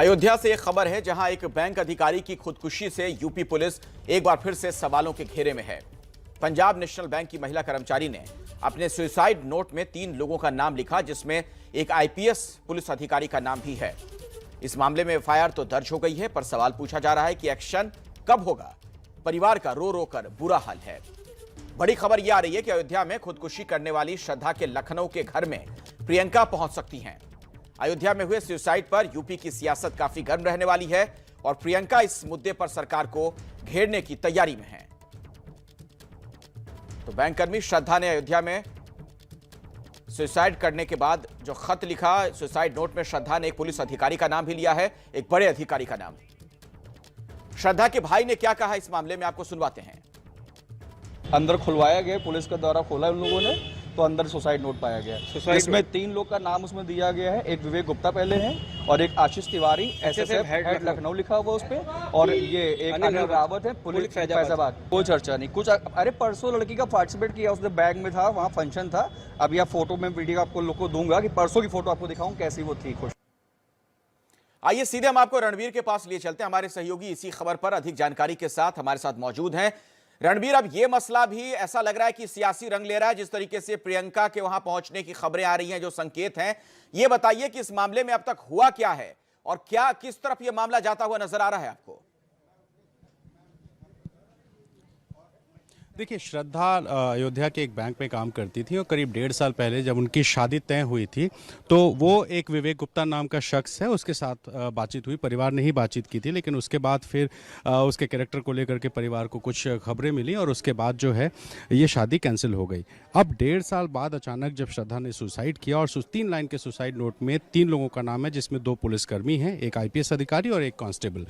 अयोध्या से एक खबर है जहां एक बैंक अधिकारी की खुदकुशी से यूपी पुलिस एक बार फिर से सवालों के घेरे में है। पंजाब नेशनल बैंक की महिला कर्मचारी ने अपने सुसाइड नोट में 3 लोगों का नाम लिखा, जिसमें एक आईपीएस पुलिस अधिकारी का नाम भी है। इस मामले में एफआईआर तो दर्ज हो गई है, पर सवाल पूछा जा रहा है कि एक्शन कब होगा। परिवार का रो रो कर बुरा हाल है। बड़ी खबर यह आ रही है कि अयोध्या में खुदकुशी करने वाली श्रद्धा के लखनऊ के घर में प्रियंका पहुंच सकती हैं। अयोध्या में हुए सुसाइड पर यूपी की सियासत काफी गर्म रहने वाली है और प्रियंका इस मुद्दे पर सरकार को घेरने की तैयारी में है। तो बैंककर्मी श्रद्धा ने अयोध्या में सुसाइड करने के बाद जो खत लिखा, सुसाइड नोट में श्रद्धा ने एक पुलिस अधिकारी का नाम भी लिया है, एक बड़े अधिकारी का नाम। श्रद्धा के भाई ने क्या कहा इस मामले में, आपको सुनवाते हैं। अंदर खुलवाया गया, पुलिस के द्वारा खोला उन लोगों ने, तो अंदर सुसाइड नोट पाया गया। इसमें 3 लोग का नाम उसमें दिया गया है। एक विवेक गुप्ता पहले हैं और एक आशीष तिवारी एसएसएफ हेड लखनऊ लिखा हुआ उस पे, और ये एक अनिल रावत है पुलिस फैजाबाद। कोई चर्चा नहीं कुछ। अरे परसों लड़की का पार्टिसिपेट किया, उसने बैग में था, वहाँ फंक्शन था। अब यह फोटो में वीडियो आपको लोग को दूंगा कि परसों की फोटो आपको दिखाऊं कैसी वो थी। खुश। आइए सीधे हम आपको रणबीर के पास लिए चलते हैं। हमारे सहयोगी इसी खबर पर अधिक जानकारी के साथ हमारे साथ मौजूद हैं। रणबीर, अब यह मसला भी ऐसा लग रहा है कि सियासी रंग ले रहा है। जिस तरीके से प्रियंका के वहां पहुंचने की खबरें आ रही हैं, जो संकेत हैं, ये बताइए कि इस मामले में अब तक हुआ क्या है और क्या किस तरफ यह मामला जाता हुआ नजर आ रहा है आपको? देखिए, श्रद्धा अयोध्या के एक बैंक में काम करती थी और करीब 1.5 साल पहले जब उनकी शादी तय हुई थी तो वो एक विवेक गुप्ता नाम का शख्स है, उसके साथ बातचीत हुई। परिवार ने ही बातचीत की थी, लेकिन उसके बाद फिर उसके कैरेक्टर को लेकर के परिवार को कुछ खबरें मिली और उसके बाद जो है ये शादी कैंसिल हो गई। अब 1.5 साल बाद अचानक जब श्रद्धा ने सुसाइड किया और 3 लाइन के सुसाइड नोट में 3 लोगों का नाम है, जिसमें 2 पुलिसकर्मी हैं, एक आईपीएस अधिकारी और एक कांस्टेबल।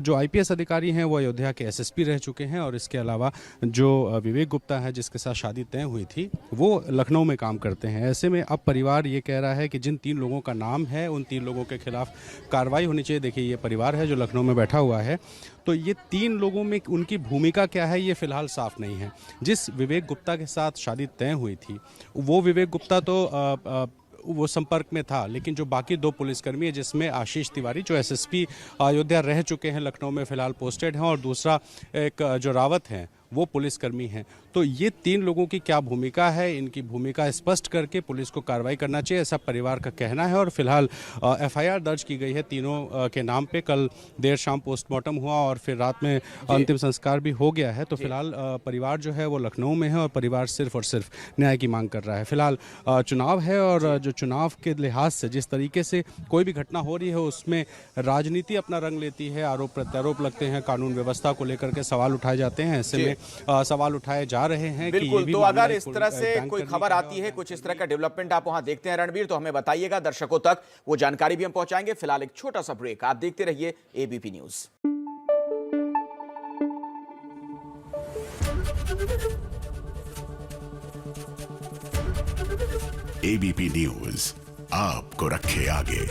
जो आईपीएस अधिकारी हैं वो अयोध्या के एसएसपी रह चुके हैं और इसके अलावा जो विवेक गुप्ता है जिसके साथ शादी तय हुई थी वो लखनऊ में काम करते हैं। ऐसे में अब परिवार ये कह रहा है कि जिन 3 लोगों का नाम है उन 3 लोगों के खिलाफ कार्रवाई होनी चाहिए। देखिए, ये परिवार है जो लखनऊ में बैठा हुआ है, तो ये 3 लोगों में उनकी भूमिका क्या है ये फिलहाल साफ नहीं है। जिस विवेक गुप्ता के साथ शादी तय हुई थी वो विवेक गुप्ता तो वो संपर्क में था, लेकिन जो बाकी 2 पुलिसकर्मी है जिसमें आशीष तिवारी जो एसएसपी अयोध्या रह चुके हैं, लखनऊ में फिलहाल पोस्टेड हैं, और दूसरा एक जो रावत हैं वो पुलिसकर्मी हैं। तो ये 3 लोगों की क्या भूमिका है, इनकी भूमिका स्पष्ट करके पुलिस को कार्रवाई करना चाहिए, ऐसा परिवार का कहना है। और फिलहाल एफआईआर दर्ज की गई है तीनों के नाम पे। कल देर शाम पोस्टमार्टम हुआ और फिर रात में अंतिम संस्कार भी हो गया है। तो फिलहाल परिवार जो है वो लखनऊ में है और परिवार सिर्फ और सिर्फ न्याय की मांग कर रहा है। फिलहाल चुनाव है और जो चुनाव के लिहाज से जिस तरीके से कोई भी घटना हो रही है उसमें राजनीति अपना रंग लेती है, आरोप प्रत्यारोप लगते हैं, कानून व्यवस्था को लेकर के सवाल उठाए जाते हैं। ऐसे में सवाल उठाए जा रहे हैं। बिल्कुल, तो अगर इस तरह से कोई खबर आती है, कुछ इस तरह का डेवलपमेंट आप वहां देखते हैं रणबीर, तो हमें बताइएगा। दर्शकों तक वो जानकारी भी हम पहुंचाएंगे। फिलहाल एक छोटा सा ब्रेक, आप देखते रहिए एबीपी न्यूज। एबीपी न्यूज आपको रखे आगे।